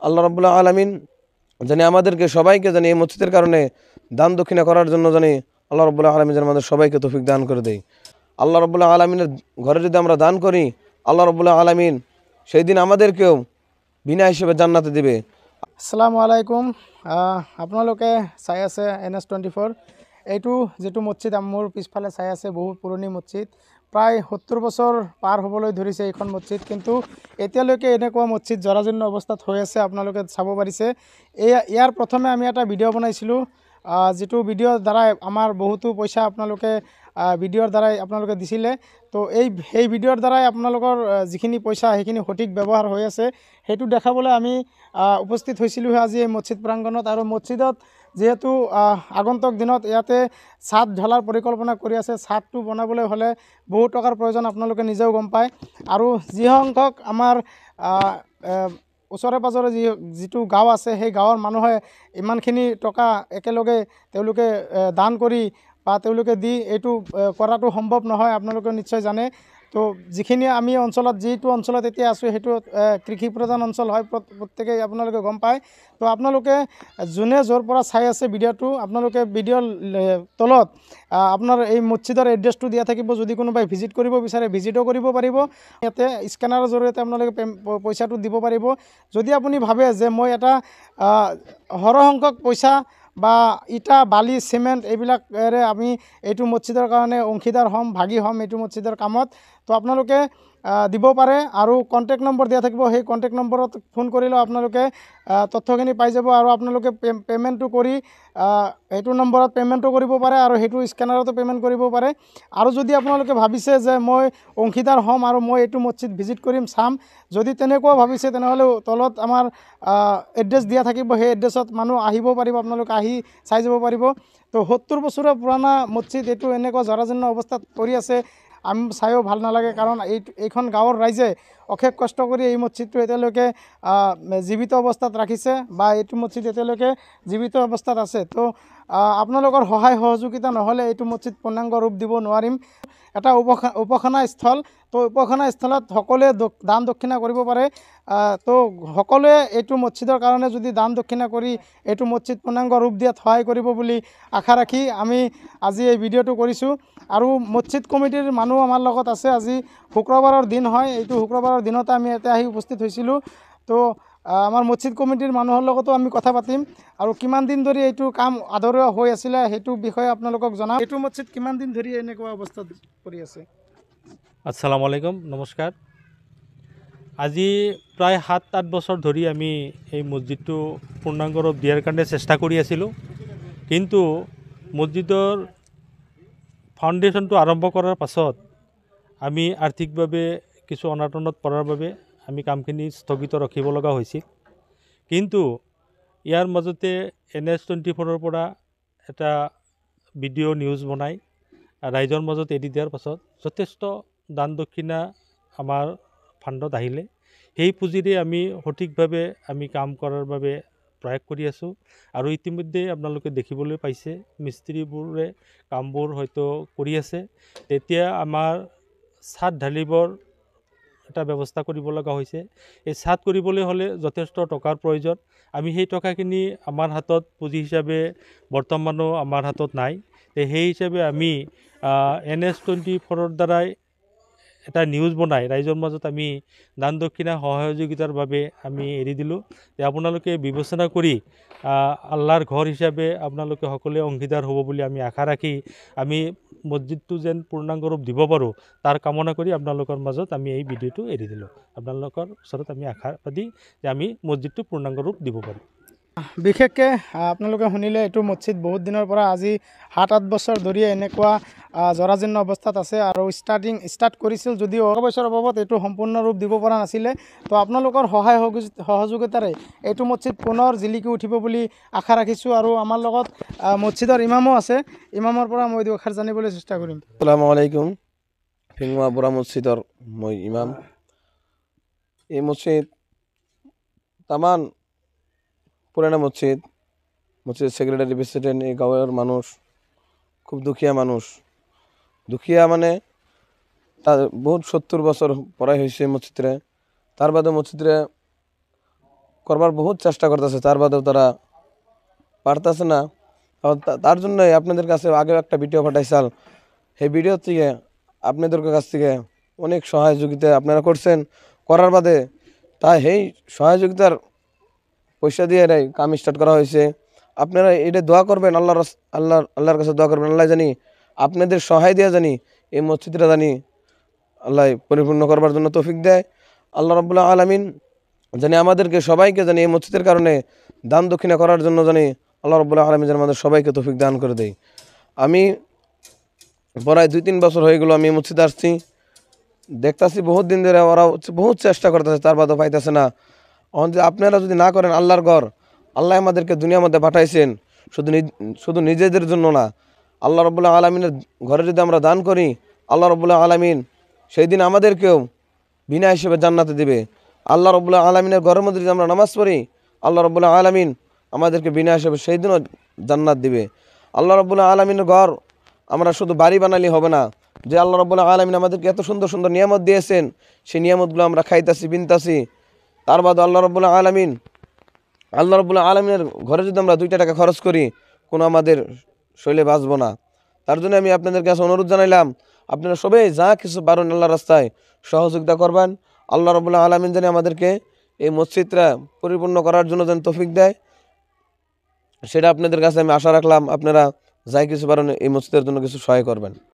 আল্লাহ রাব্বুল আলামিন জানি আমাদেরকে সবাইকে জানি এই মসজিদের কারণে দান দক্ষিণা করার জন্য জানি আল্লাহ রাব্বুল আলামিন যেন আমাদের সবাইকে তৌফিক দান করে দেয়। আল্লাহ রাব্বুল আলামিনের ঘরে যদি আমরা দান করি, আল্লাহ রাব্বুল আলামিন সেই দিন আমাদেরকেও বিনা হিসেবে জান্নাতে দিবে। আসসালামু আলাইকুম। আপোনালোকে চাই আছে NS24। এইটো যেটো মছজিদ মোৰ পিছফালে চাই আছে বহুত পুৰণি মছজিদ, প্ৰায় 70 বছৰ পাৰ হ'বলৈ ধৰিছে এইখন মছজিদ, কিন্তু এতিয়ালৈকে এনেকুৱা মছজিদ জৰাজীৰ্ণ অৱস্থাত হৈ আছে। আপোনালোকে চাব পাৰিছে ইয়াৰ প্ৰথমে আমি এটা ভিডিঅ' বনাইছিলোঁ, যেটো ভিডিঅ'ৰ দ্বাৰাই আমাৰ বহুতো পইচা আপোনালোকে ভিডিঅ'ৰ দ্বাৰাই আপোনালোকে দিছিলে। তো এই ভিডিঅ'ৰ দ্বাৰাই আপোনালোকৰ যিখিনি পইচা সেইখিনি সঠিক ব্যৱহাৰ হৈ আছে সেইটো দেখাবলৈ আমি উপস্থিত হৈছিলোঁ আজি এই মছজিদ প্ৰাংগণত। আৰু মছজিদত যেহেতু আগন্তুক দিনত ইয়াতে ছাদ ঢলাৰ পৰিকল্পনা কৰি আছে, ছাদটো বনাবলৈ হ'লে বহুত টকাৰ প্ৰয়োজন, আপোনালোকে নিজেও গম পায়। আৰু যিসংখ্যক আমাৰ ওচৰে পাজৰে যিটো গাঁও আছে সেই গাঁৱৰ মানুহে ইমানখিনি টকা একেলগে তেওঁলোকে দান কৰি বা তেওঁলোকে দি এইটো কৰাটো সম্ভৱ নহয়, আপোনালোকে নিশ্চয় জানে। তো যিখিনি আমি অঞ্চলত যিটো অঞ্চলত এতিয়া আছোঁ সেইটো কৃষি প্ৰধান অঞ্চল হয়, প্ৰত্যেকেই আপোনালোকে গম পায়। তো আপোনালোকে যোনে য'ৰ পৰা চাই আছে ভিডিঅ'টো, আপোনালোকে ভিডিঅ'ৰ তলত আপোনাৰ এই মছজিদৰ এড্ৰেছটো দিয়া থাকিব। যদি কোনোবাই ভিজিট কৰিব বিচাৰে ভিজিটো কৰিব পাৰিব। ইয়াতে স্কেনাৰৰ জৰিয়তে আপোনালোকে পইচাটো দিব পাৰিব। যদি আপুনি ভাবে যে মই এটা সৰহসংখ্যক পইচা বা ইটা বালি চিমেণ্ট এইবিলাকেৰে আমি এইটো মছজিদৰ কাৰণে অংশীদাৰ হ'ম, ভাগী হ'ম এইটো মছজিদৰ কামত, তো আপোনালোকে দিব পাৰে। আৰু কণ্টেক্ট নম্বৰ দিয়া থাকিব, সেই কণ্টেক্ট নম্বৰত ফোন কৰিলেও আপোনালোকে তথ্যখিনি পাই যাব। আৰু আপোনালোকে পে'মেণ্টটো কৰি সেইটো নম্বৰত পে'মেণ্টটো কৰিব পাৰে আৰু সেইটো স্কেনাৰতো পে'মেণ্ট কৰিব পাৰে। আৰু যদি আপোনালোকে ভাবিছে যে মই অংশীদাৰ হ'ম আৰু মই এইটো মছজিদ ভিজিট কৰিম চাম, যদি তেনেকুৱা ভাবিছে তেনেহ'লে তলত আমাৰ এড্ৰেছ দিয়া থাকিব, সেই এড্ৰেছত মানুহ আহিব পাৰিব, আপোনালোকে আহি চাই যাব পাৰিব। তো 70 বছৰৰ পুৰণা মছজিদ এইটো এনেকুৱা জৰাজীৰ্ণ অৱস্থাত পৰি আছে, আমি চাইও ভাল নালাগে। কাৰণ এইখন গাঁৱৰ ৰাইজে অশেষ কষ্ট কৰি এই মছজিদটো এতিয়ালৈকে জীৱিত অৱস্থাত ৰাখিছে বা এইটো মছজিদ এতিয়ালৈকে জীৱিত অৱস্থাত আছে। তো আপোনালোকৰ সহায় সহযোগিতা নহ'লে এইটো মছজিদ পূৰ্ণাংগ ৰূপ দিব নোৱাৰিম। এটা উপাসনা স্থল, তো উপাসনা স্থলত সকলোৱে দান দক্ষিণা কৰিব পাৰে। তো সকলোৱে এইটো মছজিদৰ কাৰণে যদি দান দক্ষিণা কৰি এইটো মছজিদ পূৰ্ণাংগ ৰূপ দিয়াত সহায় কৰিব বুলি আশা ৰাখি আমি আজি এই ভিডিঅ'টো কৰিছোঁ। আৰু মছজিদ কমিটিৰ মানুহ আমাৰ লগত আছে। আজি শুক্ৰবাৰৰ দিন হয়, এইটো শুক্ৰবাৰৰ দিনতে আমি ইয়াতে আহি উপস্থিত হৈছিলোঁ। তো আমাৰ মছজিদ কমিটিৰ মানুহৰ লগতো আমি কথা পাতিম আৰু কিমান দিন ধৰি এইটো কাম আধৰুৱা হৈ আছিলে সেইটো বিষয়ে আপোনালোকক জনাম। এইটো মছজিদ কিমান দিন ধৰি এনেকুৱা অৱস্থাত পৰি আছে? আসসালামু আলাইকুম, নমস্কাৰ। আজি প্ৰায় 7-8 বছৰ ধৰি আমি এই মছজিদটো পূৰ্ণাংগ ৰূপ দিয়াৰ কাৰণে চেষ্টা কৰি আছিলোঁ, কিন্তু মছজিদৰ ফাউণ্ডেশ্যনটো আৰম্ভ কৰাৰ পাছত আমি আৰ্থিকভাৱে কিছু অনাটনত পৰাৰ বাবে আমি কামখিনি স্থগিত ৰাখিব লগা হৈছিল। কিন্তু ইয়াৰ মাজতে NS24ৰ পৰা এটা ভিডিঅ' নিউজ বনাই ৰাইজৰ মাজত এৰি দিয়াৰ পাছত যথেষ্ট দান দক্ষিণা আমাৰ ফাণ্ডত আহিলে। সেই পুঁজিৰে আমি সঠিকভাৱে আমি কাম কৰাৰ বাবে প্ৰয়াস কৰি আছোঁ। আৰু ইতিমধ্যে আপোনালোকে দেখিবলৈ পাইছে মিস্ত্ৰীবোৰে কামবোৰ হয়তো কৰি আছে। তেতিয়া আমাৰ ছাদ ঢালিবৰ এটা ব্যৱস্থা কৰিব লগা হৈছে। এই ছাদ কৰিবলৈ হ'লে যথেষ্ট টকাৰ প্ৰয়োজন। আমি সেই টকাখিনি আমাৰ হাতত পুঁজি হিচাপে বৰ্তমানো আমাৰ হাতত নাই। সেই হিচাপে আমি NS24ৰ দ্বাৰাই এটা নিউজ বনাই ৰাইজৰ মাজত আমি দান দক্ষিণা সহযোগিতাৰ বাবে আমি এৰি দিলোঁ। আপোনালোকে বিবেচনা কৰি আল্লাহৰ ঘৰ হিচাপে আপোনালোকে সকলোৱে অংশীদাৰ হ'ব বুলি আমি আশা ৰাখি আমি মছজিদটো যেন পূৰ্ণাংগ ৰূপ দিব পাৰোঁ তাৰ কামনা কৰি আপোনালোকৰ মাজত আমি এই ভিডিঅ'টো এৰি দিলোঁ। আপোনালোকৰ ওচৰত আমি আশাবাদী যে আমি মছজিদটো পূৰ্ণাংগ ৰূপ দিব পাৰোঁ। বিশেষকৈ আপোনালোকে শুনিলে এইটো মছজিদ বহুত দিনৰ পৰা আজি 7-8 বছৰ ধৰি এনেকুৱা জৰাজীৰ্ণ অৱস্থাত আছে। আৰু ষ্টাৰ্ট কৰিছিল যদিও বছৰৰ অভাৱত এইটো সম্পূৰ্ণ ৰূপ দিব পৰা নাছিলে। তো আপোনালোকৰ সহায় সহযোগিতাৰে এইটো মছজিদ পুনৰ জিলিকি উঠিব বুলি আশা ৰাখিছোঁ। আৰু আমাৰ লগত মছজিদৰ ইমামো আছে, ইমামৰ পৰা মই দুআষাৰ জানিবলৈ চেষ্টা কৰিম। আসসালামু আলাইকুম, ফিংমা বুঢ়া মছজিদৰ মই ইমাম। এই মছজিদ তামান পুরানা মসজিদ, মসজিদের সেক্রেটারি প্রেসিডেন্ট এই গাঁয়ের মানুষ খুব দুখিয়া মানুষ। দুখিয়া মানে তার বহুত 70 বছর পড়াই হয়েছে মসজিদে। তার বাদে মসজিদে করবার বহুত চেষ্টা করতেছে, তার বাদেও তারা পারতেছে না। তার জন্যই আপনাদের কাছে আগেও একটা ভিডিও পাঠাইছাল, সেই ভিডিও থেকে আপনাদের কাছ থেকে অনেক সহযোগিতা আপনারা করছেন, করার বাদে তাই সেই সহযোগিতার পয়সা দিয়ে এরাই কাম স্টার্ট করা হয়েছে। আপনারা এটা দোয়া করবেন, আল্লাহর কাছে দোয়া করবেন, আল্লাহ জানি আপনাদের সহায় দিয়ে জানি এই মসজিদটা জানি আল্লাহ পরিপূর্ণ করবার জন্য তৌফিক দেয়। আল্লাহ রাব্বুল আলামিন জানি আমাদেরকে সবাইকে জানি এই মসজিদের কারণে দান দক্ষিণা করার জন্য জানি আল্লাহ রাব্বুল আলামিন যেন আমাদের সবাইকে তৌফিক দান করে দেয়। আমি প্রায় 2-3 বছর হয়ে গেল আমি এই মসজিদে আসছি, দেখতাছি বহুত দিন ধরে ওরা বহুত চেষ্টা করতেছে, তার বাদও পাইতেছে না। আপনারা যদি না করেন, আল্লাহর ঘর আল্লাহ আমাদেরকে দুনিয়ার মধ্যে পাঠাইছেন শুধু নিজেদের জন্য না। আল্লাহ রাব্বুল আলামিনের ঘরে যদি আমরা দান করি, আল্লাহ রাব্বুল আলামিন সেই দিন আমাদেরকেও বিনা হিসেবে জান্নাতে দিবে। আল্লাহ রাব্বুল আলামিনের ঘরের মধ্যে যদি আমরা নামাজ পড়ি, আল্লাহ রাব্বুল আলামিন আমাদেরকে বিনা হিসেবে সেই দিনও জান্নাত দিবে। আল্লাহ রাব্বুল আলামিনের ঘর আমরা শুধু বাড়ি বানালে হবে না, যে আল্লাহ রাব্বুল আলামিন আমাদেরকে এত সুন্দর সুন্দর নিয়ামত দিয়েছেন, সেই নিয়ামতগুলো আমরা খাইতাছি, বিনতাছি, তার বাদ আল্লাহ রাব্বুল আলামিনের ঘরে যদি আমরা 2টা টাকা খরচ করি, কোনো আমাদের শৈলে বাঁচবো না। তার জন্য আমি আপনাদের কাছে অনুরোধ জানাইলাম, আপনারা সবাই যা কিছু পারেন আল্লাহর রাস্তায় সহযোগিতা করবেন। আল্লাহ রাব্বুল আলামিন যেন আমাদেরকে এই মসজিদটা পরিপূর্ণ করার জন্য যেন তৌফিক দেয়, সেটা আপনাদের কাছে আমি আশা রাখলাম। আপনারা যাই কিছু পারেন এই মসজিদের জন্য কিছু সহায় করবেন।